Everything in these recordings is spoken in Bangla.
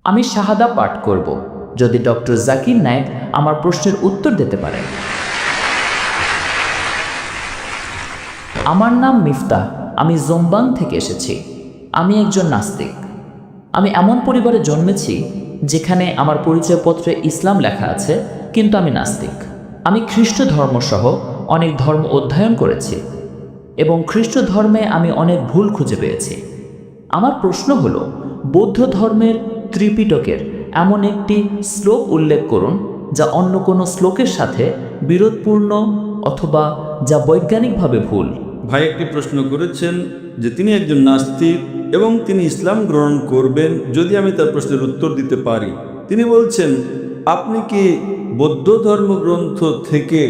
আমি শাহাদা পাঠ করব যদি ডক্টর জাকির নায়েক আমার প্রশ্নের উত্তর দিতে পারেন। আমার নাম মিফতাহ, আমি জোম্বাং থেকে এসেছি। আমি একজন নাস্তিক। আমি এমন পরিবারে জন্মেছি যেখানে আমার পরিচয়পত্রে ইসলাম লেখা আছে, কিন্তু আমি নাস্তিক। আমি খ্রিস্ট ধর্মসহ অনেক ধর্ম অধ্যয়ন করেছি এবং খ্রিস্ট ধর্মে আমি অনেক ভুল খুঁজে পেয়েছি। আমার প্রশ্ন হলো, বৌদ্ধ ধর্মের ত্রিপিটকের এমন একটি শ্লোক উল্লেখ করুন যা অন্য কোনো শ্লোকের সাথে বিরোধপূর্ণ অথবা যা বৈজ্ঞানিকভাবে ভুল। ভাই একটি প্রশ্ন করেছেন যে তিনি একজন নাস্তিক এবং তিনি ইসলাম গ্রহণ করবেন যদি আমি তার প্রশ্নের উত্তর দিতে পারি। তিনি বলছেন, আপনি কি বৌদ্ধ ধর্মগ্রন্থ থেকে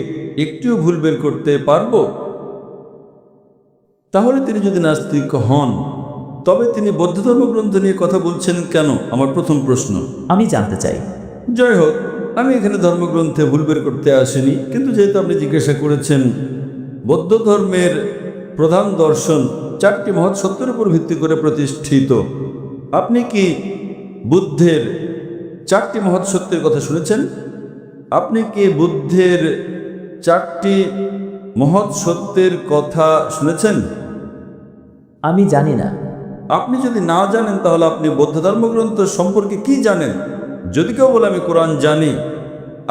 একটিও ভুল বের করতে পারবো? তাহলে তিনি যদি নাস্তিক হন তবে তিনি বৌদ্ধ ধর্মগ্রন্থ নিয়ে কথা বলছেন কেন? আমার প্রথম প্রশ্ন। আমি জানতে চাই। জয় হোক, আমি এখানে ধর্মগ্রন্থে ভুল বের করতে আসিনি, কিন্তু যেহেতু আপনি জিজ্ঞাসা করেছেন, বৌদ্ধ ধর্মের প্রধান দর্শন 4টি মহৎ সত্যের উপর ভিত্তি করে প্রতিষ্ঠিত। আপনি কি বুদ্ধের 4টি মহৎ সত্যের কথা শুনেছেন? আপনি কি বুদ্ধের 4টি মহৎ সত্যের কথা শুনেছেন? আমি জানি না। আপনি যদি না জানেন তাহলে আপনি বৌদ্ধ ধর্মগ্রন্থ সম্পর্কে কি জানেন? যদি কেউ বলে আমি কোরআন জানি,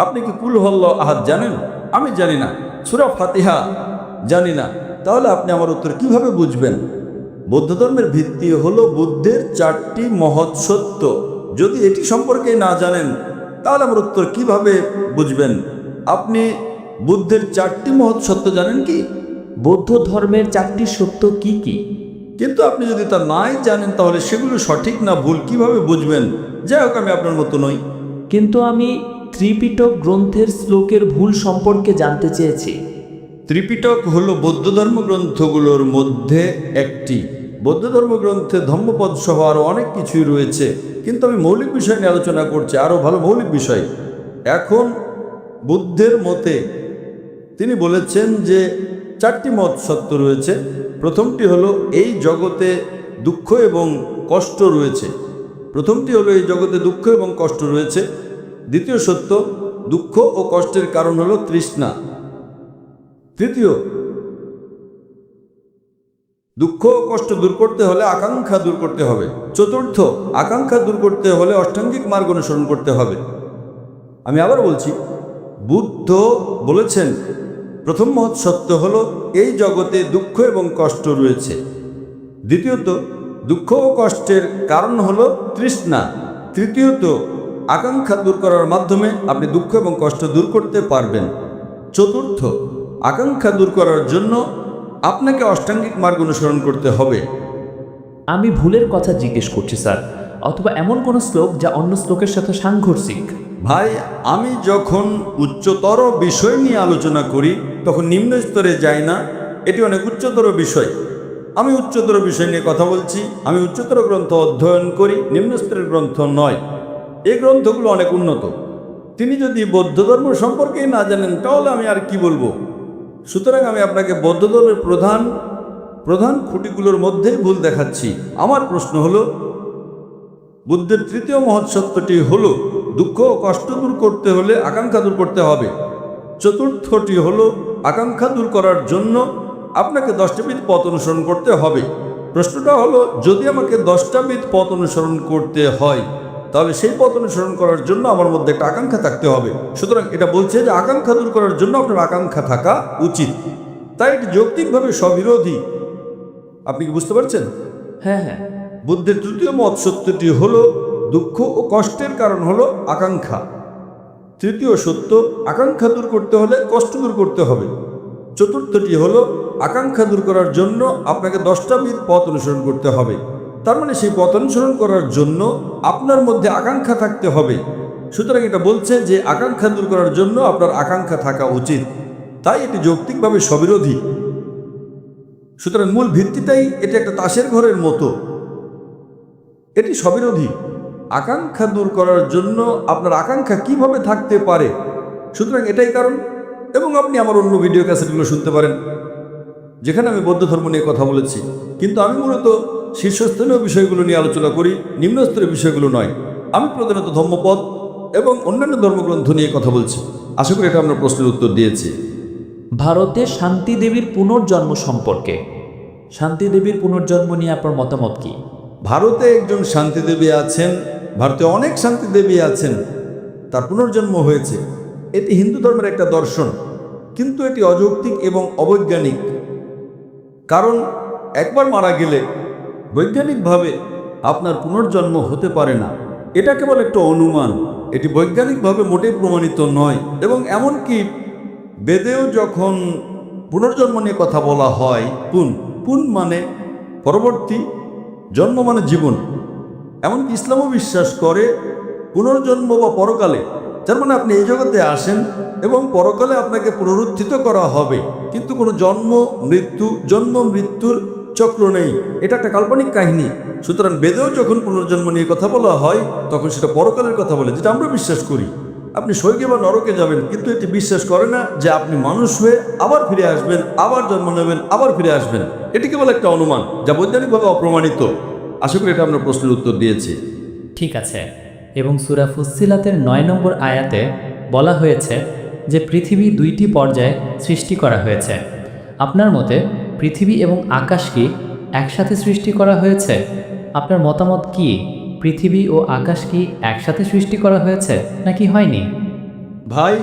আপনি কি কুল হুয়াল্লাহু আহাদ জানেন? আমি জানি না। সূরা ফাতিহা জানি না। তাহলে আপনি আমার উত্তর কিভাবে বুঝবেন? বৌদ্ধ ধর্মের ভিত্তি হলো বুদ্ধের 4টি মহৎ সত্য। যদি এটি সম্পর্কে না জানেন তাহলে আমার উত্তর কিভাবে বুঝবেন? আপনি বুদ্ধের 4টি মহৎ সত্য জানেন কি? বৌদ্ধ ধর্মের 4টি সত্য কি কি? কিন্তু আপনি যদি তা নাই জানেন তাহলে সেগুলো সঠিক না ভুল কিভাবে বুঝবেন? যাই হোক, আমি আপনার মতো নই। কিন্তু আমি ত্রিপিটক গ্রন্থের শ্লোকের ভুল সম্পর্কে জানতে চেয়েছি। ত্রিপিটক হলো বৌদ্ধ ধর্মগ্রন্থগুলোর মধ্যে একটি। বৌদ্ধ ধর্মগ্রন্থে ধম্মপদ সহ আরও অনেক কিছুই রয়েছে, কিন্তু আমি মৌলিক বিষয় নিয়ে আলোচনা করছি, আরও ভালো মৌলিক বিষয়। এখন বুদ্ধের মতে তিনি বলেছেন যে 4টি মহৎ সত্য রয়েছে। প্রথমটি হলো এই জগতে দুঃখ এবং কষ্ট রয়েছে। এই জগতে দুঃখ এবং কষ্ট রয়েছে। দ্বিতীয় সত্য, দুঃখ ও কষ্টের কারণ হলো তৃষ্ণা। তৃতীয়, দুঃখ ও কষ্ট দূর করতে হলে আকাঙ্ক্ষা দূর করতে হবে। চতুর্থ, আকাঙ্ক্ষা দূর করতে হলে অষ্টাঙ্গিক মার্গ অনুসরণ করতে হবে। আমি আবার বলছি, বুদ্ধ বলেছেন প্রথম মহৎ সত্য হলো এই জগতে দুঃখ এবং কষ্ট রয়েছে। দ্বিতীয়ত, দুঃখ ও কষ্টের কারণ হলো তৃষ্ণা। তৃতীয়ত, আকাঙ্ক্ষা দূর করার মাধ্যমে আপনি দুঃখ এবং কষ্ট দূর করতে পারবেন। চতুর্থ, আকাঙ্ক্ষা দূর করার জন্য আপনাকে অষ্টাঙ্গিক মার্গ অনুসরণ করতে হবে। আমি ভুলের কথা জিজ্ঞেস করছি স্যার, অথবা এমন কোনো শ্লোক যা অন্য শ্লোকের সাথে সাংঘর্ষিক। ভাই, আমি যখন উচ্চতর বিষয় নিয়ে আলোচনা করি তখন নিম্ন স্তরে যাই না। এটি অনেক উচ্চতর বিষয়। আমি উচ্চতর বিষয় নিয়ে কথা বলছি। আমি উচ্চতর গ্রন্থ অধ্যয়ন করি, নিম্ন স্তরের গ্রন্থ নয়। এই গ্রন্থগুলো অনেক উন্নত। তিনি যদি বৌদ্ধ ধর্ম সম্পর্কেই না জানেন তাহলে আমি আর কি বলবো? সুতরাং আমি আপনাকে বৌদ্ধ ধর্মের প্রধান খুঁটিগুলোর মধ্যেই ভুল দেখাচ্ছি। আমার প্রশ্ন হলো, বুদ্ধের 3য় মহৎ সত্যটি হলো দুঃখ ও কষ্ট দূর করতে হলে আকাঙ্ক্ষা দূর করতে হবে। চতুর্থটি হলো আকাঙ্ক্ষা দূর করার জন্য আপনাকে 10টি বিধ পথ অনুসরণ করতে হবে। প্রশ্নটা হলো, যদি আমাকে 10টা বিধ পথ অনুসরণ করতে হয় তাহলে সেই পথ অনুসরণ করার জন্য আমার মধ্যে একটা আকাঙ্ক্ষা থাকতে হবে। সুতরাং এটা বলছে যে আকাঙ্ক্ষা দূর করার জন্য আপনার আকাঙ্ক্ষা থাকা উচিত। তাই এটি যৌক্তিকভাবে স্ববিরোধী। আপনি কি বুঝতে পারছেন? হ্যাঁ হ্যাঁ। বুদ্ধের 3য় মহৎ সত্যটি হলো দুঃখ ও কষ্টের কারণ হলো আকাঙ্ক্ষা। 3য় সত্য, আকাঙ্ক্ষা দূর করতে হলে কষ্ট দূর করতে হবে। চতুর্থটি হলো আকাঙ্ক্ষা দূর করার জন্য আপনাকে 10টা বিধ পথ অনুসরণ করতে হবে। তার মানে সেই পথ অনুসরণ করার জন্য আপনার মধ্যে আকাঙ্ক্ষা থাকতে হবে। সুতরাং এটা বলছে যে আকাঙ্ক্ষা দূর করার জন্য আপনার আকাঙ্ক্ষা থাকা উচিত। তাই এটি যৌক্তিকভাবে স্ববিরোধী। সুতরাং মূল ভিত্তিটাই এটি একটা তাসের ঘরের মতো। এটি স্ববিরোধী। আকাঙ্ক্ষা দূর করার জন্য আপনার আকাঙ্ক্ষা কিভাবে থাকতে পারে? সুতরাং এটাই কারণ। এবং আপনি আমার অন্য ভিডিও ক্যাসেটগুলো শুনতে পারেন যেখানে আমি বৌদ্ধ ধর্ম নিয়ে কথা বলেছি। কিন্তু আমি মূলত শীর্ষস্থানীয় বিষয়গুলো নিয়ে আলোচনা করি, নিম্নস্তরের বিষয়গুলো নয়। আমি প্রধানত ধর্মপদ এবং অন্যান্য ধর্মগ্রন্থ নিয়ে কথা বলছি। আশা করি এটা আমরা প্রশ্নের উত্তর দিয়েছি। ভারতে শান্তি দেবীর পুনর্জন্ম সম্পর্কে, শান্তি দেবীর পুনর্জন্ম নিয়ে আপনার মতামত কি? ভারতে একজন শান্তি দেবী আছেন, ভারতে অনেক শান্তি দেবী আছেন, তার পুনর্জন্ম হয়েছে। এটি হিন্দু ধর্মের একটা দর্শন, কিন্তু এটি অযৌক্তিক এবং অবৈজ্ঞানিক। কারণ একবার মারা গেলে বৈজ্ঞানিকভাবে আপনার পুনর্জন্ম হতে পারে না। এটা কেবল একটা অনুমান, এটি বৈজ্ঞানিকভাবে মোটেই প্রমাণিত নয়। এবং এমনকি বেদেও যখন পুনর্জন্ম নিয়ে কথা বলা হয়, পুন মানে পরবর্তী, জন্ম মানে জীবন। এমনকি ইসলামও বিশ্বাস করে পুনর্জন্ম বা পরকালে, যার মানে আপনি এই জগতে আসেন এবং পরকালে আপনাকে পুনরুত্থিত করা হবে, কিন্তু কোনো জন্ম মৃত্যুর চক্র নেই। এটা একটা কাল্পনিক কাহিনী। সুতরাং বেদেও যখন পুনর্জন্ম নিয়ে কথা বলা হয় তখন সেটা পরকালের কথা বলে, যেটা আমরা বিশ্বাস করি। আপনি স্বর্গে বা নরকে যাবেন, কিন্তু এটি বিশ্বাস করে না যে আপনি মানুষ হয়ে আবার ফিরে আসবেন, আবার জন্ম নেবেন, আবার ফিরে আসবেন। এটি কেবল একটা অনুমান, যা বৈজ্ঞানিকভাবে অপ্রমাণিত। আশা করি এটা আমরা প্রশ্নের উত্তর দিয়েছি। ঠিক আছে। এবং সূরা ফুসসিলাতের 9 নম্বর আয়াতে বলা হয়েছে যে পৃথিবী 2টি পর্যায়ে সৃষ্টি করা হয়েছে। আপনার মতে পৃথিবী এবং আকাশ কি একসাথে সৃষ্টি করা হয়েছে? আপনার মতামত কি? পৃথিবী ও আকাশ কি একসাথে সৃষ্টি করা হয়েছে নাকি হয়নি? ভাই,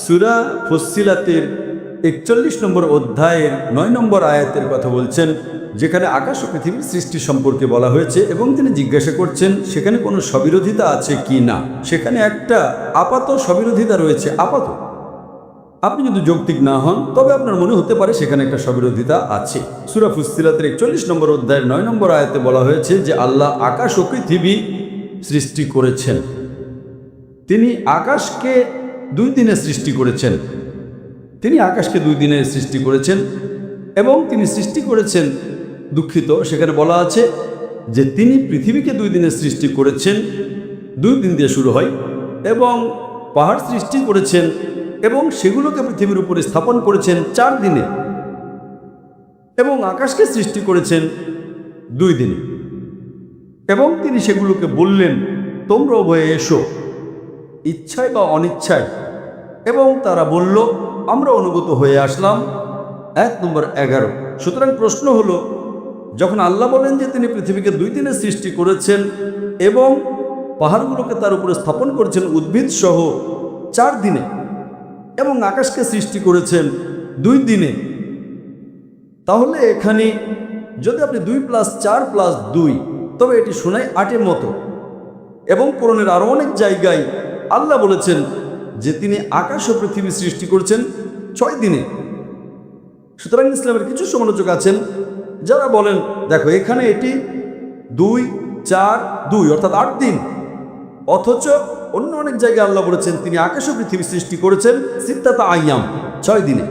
সূরা ফুসসিলাতের 41 নম্বর অধ্যায়ের 9 নম্বর আয়াতের কথা বলছেন, যেখানে আকাশ ও পৃথিবীর সৃষ্টি সম্পর্কে বলা হয়েছে এবং তিনি জিজ্ঞাসা করছেন সেখানে কোনো স্ববিরোধিতা আছে কি না। সেখানে একটা আপাত স্ববিরোধিতা রয়েছে। আপাত, আপনি যদি যৌক্তিক না হন তবে আপনার মনে হতে পারে সেখানে একটা স্ববিরোধিতা আছে। সূরা ফুসসিলাতের 41 নম্বর অধ্যায়ের 9 নম্বর আয়াতে বলা হয়েছে যে আল্লাহ আকাশ ও পৃথিবী সৃষ্টি করেছেন। তিনি আকাশকে 2 দিনে সৃষ্টি করেছেন। তিনি আকাশকে 2 দিনে সৃষ্টি করেছেন এবং তিনি সৃষ্টি করেছেন, দুঃখিত, সেখানে বলা আছে যে তিনি পৃথিবীকে 2 দিনে সৃষ্টি করেছেন। 2 দিন দিয়ে শুরু হয়। এবং পাহাড় সৃষ্টি করেছেন এবং সেগুলোকে পৃথিবীর উপরে স্থাপন করেছেন 4 দিনে। এবং আকাশকে সৃষ্টি করেছেন 2 দিনে। এবং তিনি সেগুলোকে বললেন তোমরা উভয়ে এসো, ইচ্ছায় বা অনিচ্ছায়। এবং তারা বলল আমরা অনুগত হয়ে আসলাম। 1 নম্বর 11। সুতরাং প্রশ্ন হলো, যখন আল্লাহ বলেন যে তিনি পৃথিবীকে 2 দিনে সৃষ্টি করেছেন এবং পাহাড়গুলোকে তার উপরে স্থাপন করেছেন উদ্ভিদ সহ 4 দিনে, এবং আকাশকে সৃষ্টি করেছেন 2 দিনে, তাহলে এখানে যদি আপনি 2 + 4 + 2, তবে এটি শোনায় 8-এর মতো। এবং কোরআনের আরও অনেক জায়গায় আল্লাহ বলেছেন যে তিনি আকাশ ও পৃথিবী সৃষ্টি করেছেন 6 দিনে। সুতরাং ইসলামের কিছু সমালোচক আছেন যারা বলেন দেখো এখানে এটি 2, 4, 2 অর্থাৎ 8 দিন, অথচ অন্য অনেক জায়গায় আল্লাহ বলেছেন তিনি আকাশ ও পৃথিবী সৃষ্টি করেছেন সিত্তাতা আইয়াম, 6 দিনে।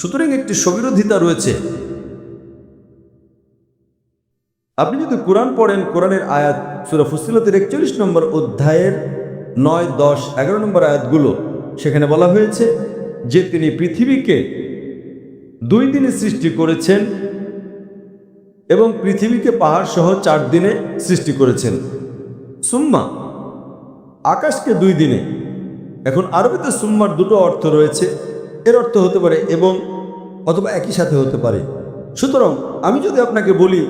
সুতরাং একটি স্ববিরোধিতা রয়েছে। আপনি যদি কোরআন পড়েন, কোরআনের আয়াত সূরা ফুসসিলাতের 41 নম্বর অধ্যায়ের 9, 10, 11 নম্বর আয়াতগুলো, সেখানে বলা হয়েছে যে তিনি পৃথিবীকে 2 দিনে সৃষ্টি করেছেন এবং পৃথিবীকে পাহাড় সহ 4 দিনে সৃষ্টি করেছেন। সুম্মা, আকাশকে 2 দিনে। এখন আরবিতে সুম্মার 2টো অর্থ রয়েছে। এর অর্থ হতে পারে এবং, অথবা একই সাথে হতে পারে। সুতরাং আমি যদি আপনাকে বলি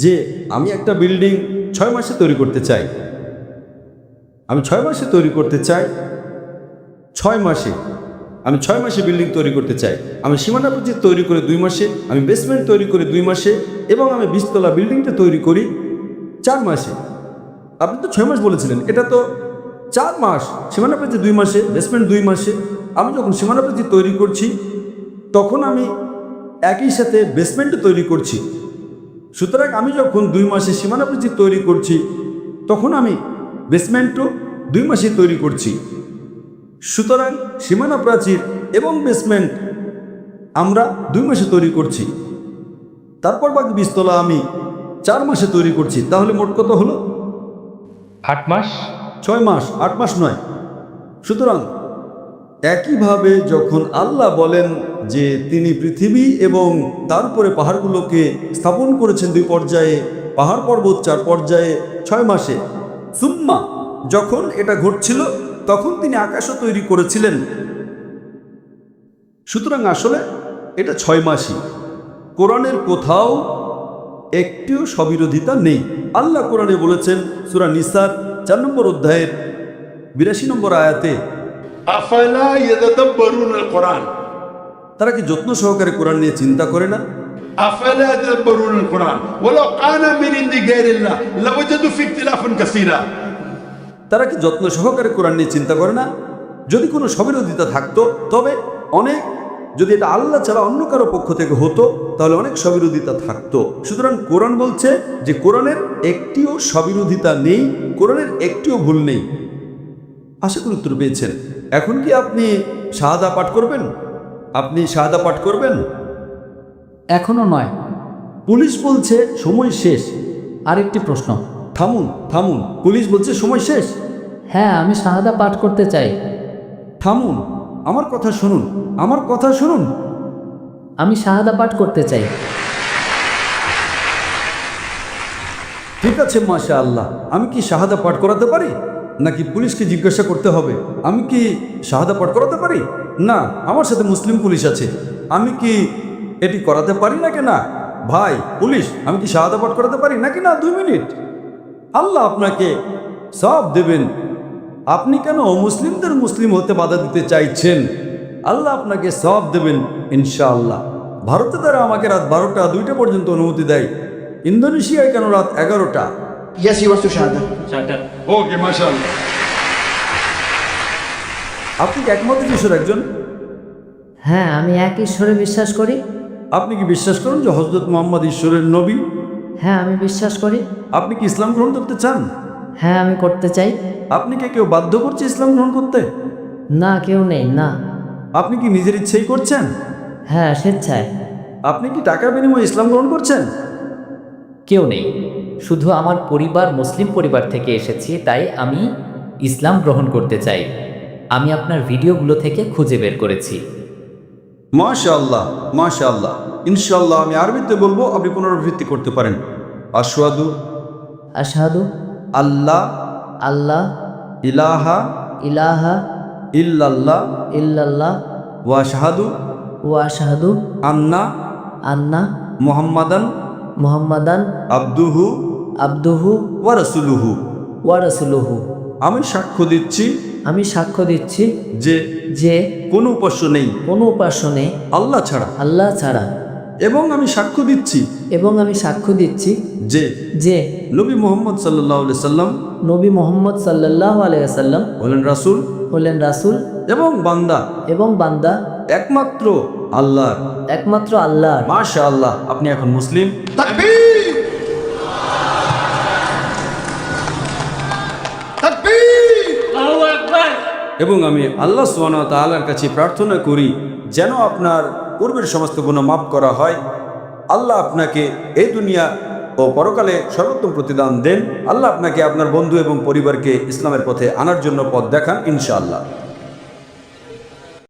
যে আমি একটা বিল্ডিং 6 মাসে তৈরি করতে চাই, আমি 6 মাসে তৈরি করতে চাই, 6 মাসে আমি 6 মাসে বিল্ডিং তৈরি করতে চাই, আমি সীমানা প্রাচীর তৈরি করে 2 মাসে, আমি বেসমেন্ট তৈরি করে 2 মাসে, এবং আমি 20 তলা বিল্ডিংটা তৈরি করি 4 মাসে। আপনি তো 6 মাস বলেছিলেন, এটা তো 4 মাস। সীমানা প্রাচীর 2 মাসে, বেসমেন্ট 2 মাসে। আমি যখন সীমানা প্রাচীর তৈরি করছি তখন আমি একই সাথে বেসমেন্টও তৈরি করছি। সুতরাং আমি যখন 2 মাসে সীমানা প্রাচীর তৈরি করছি তখন আমি বেসমেন্টও 2 মাসে তৈরি করছি। সুতরাং সীমানা প্রাচীর এবং বেসমেন্ট আমরা 2 মাসে তৈরি করছি, তারপর বাকি 20 তলা আমি 4 মাসে তৈরি করছি। তাহলে মোট কত হলো? 8 মাস। 6 মাস, 8 মাস নয়। সুতরাং একইভাবে যখন আল্লাহ বলেন যে তিনি পৃথিবী এবং তারপরে পাহাড়গুলোকে স্থাপন করেছেন 2 পর্যায়ে, পাহাড় পর্বত 4 পর্যায়ে 6 মাসে, সুম্মা যখন এটা ঘটছিল তখন তিনি আকাশও তৈরি করেছিলেন। সুতরাং আসলে এটা 6 মাসই। কোরআনের কোথাও একটিও স্ববিরোধিতা নেই। আল্লাহ কোরআনে বলেছেন সূরা নিসার 4 নম্বর অধ্যায়ের 82 নম্বর আয়াতে, أفلا يتدبرون القرآن তারা কি যত্ন সহকারে কোরআন নিয়ে চিন্তা করে না? أفلا يتدبرون القرآن ولو كان من عند غير الله لوجدوا فيه اختلافا كثيرا তারা কি যত্ন সহকারে কোরআন নিয়ে চিন্তা করে না? যদি কোনো স্ববিরোধিতা থাকতো, তবে অনেক, যদি এটা আল্লাহ ছাড়া অন্য কারো পক্ষ থেকে হতো তাহলে অনেক স্ববিরোধিতা থাকতো। সুতরাং কোরআন বলছে যে কোরআনের একটিও স্ববিরোধিতা নেই, কোরআনের একটিও ভুল নেই। আশা করি উত্তর পেয়েছেন। এখন কি আপনি শাহাদা পাঠ করবেন? আপনি শাহাদা পাঠ করবেন? এখনো নয়। পুলিশ বলছে সময় শেষ। আরেকটি প্রশ্ন। থামুন থামুন, পুলিশ বলছে সময় শেষ। হ্যাঁ, আমি শাহাদা পাঠ করতে চাই। থামুন, আমার কথা শুনুন, আমার কথা শুনুন। আমি শাহাদা পাঠ করতে চাই। ঠিক আছে, মাশাআল্লাহ। আমি কি শাহাদা পাঠ করাতে পারি, নাকি পুলিশকে জিজ্ঞাসা করতে হবে? আমি কি শাহাদা পাঠ করাতে পারি? না, আমার সাথে মুসলিম পুলিশ আছে। আমি কি এটি করাতে পারি নাকি না? ভাই পুলিশ, আমি কি শাহাদা পাঠ করাতে পারি নাকি না? 2 মিনিট। আল্লাহ আপনাকে সব দেবেন। আপনি কেন মুসলিমদের মুসলিম হতে বাধা দিতে চাইছেন? আল্লাহ আপনাকে সব দেবেন ইনশাআল্লাহ। ভারতে তারা আমাকে রাত 12টা 2টা পর্যন্ত অনুমতি দেয়। ইন্দোনেশিয়ায় কেন রাত 11টা? Yes, he wants to shahada. اوكي ما شاء الله আপনি কি একমত ঈশ্বর একজন? হ্যাঁ, আমি এক ঈশ্বরে বিশ্বাস করি। আপনি কি বিশ্বাস করেন যে হযরত মুহাম্মদ ঈশ্বরের নবী? হ্যাঁ, আমি বিশ্বাস করি। আপনি কি ইসলাম গ্রহণ করতে চান? হ্যাঁ, আমি করতে চাই। আপনি কি কেউ বাধ্য করছে ইসলাম গ্রহণ করতে? না, কেউ নেই, না। আপনি কি নিজের ইচ্ছেই করছেন? হ্যাঁ, স্বেচ্ছায়। আপনি কি টাকা বিনিময়ে ইসলাম গ্রহণ করছেন? কেউ নেই, শুধু আমার পরিবার মুসলিম পরিবার থেকে এসেছি, তাই আমি ইসলাম গ্রহণ করতে চাই। আমি আপনার ভিডিওগুলো থেকে খুঁজে বের করেছি। মাশাআল্লাহ মাশাআল্লাহ। ইনশাআল্লাহ আমি আরবিতে বলবো, আপনি পুনরাবৃত্তি করতে পারেন। আশহাদু আশহাদু আল্লাহ আল্লাহ ইলাহা ইলাহা ইল্লাল্লাহ ইল্লাল্লাহ ওয়া আশহাদু ওয়া আশহাদু আন্না আন্না মুহাম্মাদান মুহাম্মাদান আবদুহু আবদুহু ওয়া রাসূলুহু। ওয়া রাসূলুহু। আমি সাক্ষ্য দিচ্ছি আমি সাক্ষ্য দিচ্ছি যে যে কোনো উপাস্য নেই কোনো উপাস্য নেই আল্লাহ ছাড়া, আল্লাহ ছাড়া। এবং আমি সাক্ষ্য দিচ্ছি এবং আমি সাক্ষ্য দিচ্ছি যে যে নবী মুহাম্মদ সাল্লাল্লাহু আলাইহি সাল্লাম নবী মুহাম্মদ সাল্লাল্লাহু আলাইহি ওয়াসাল্লাম হলেন রাসূল হলেন রাসূল এবং বান্দা এবং বান্দা একমাত্র আল্লাহর। একমাত্র আল্লাহর। মাশাআল্লাহ, আপনি এখন মুসলিম। تكبير تكبير এবং আমি আল্লাহ সুবহানাহু ওয়া তাআলার কাছে প্রার্থনা করি যেন আপনার পূর্বের সমস্ত গুনাহ মাফ করা হয়। আল্লাহ আপনাকে এই দুনিয়া ও পরকালে সর্বোত্তম প্রতিদান দেন। আল্লাহ আপনাকে আপনার বন্ধু এবং পরিবারকে ইসলামের পথে আনার জন্য পথ দেখান ইনশাআল্লাহ।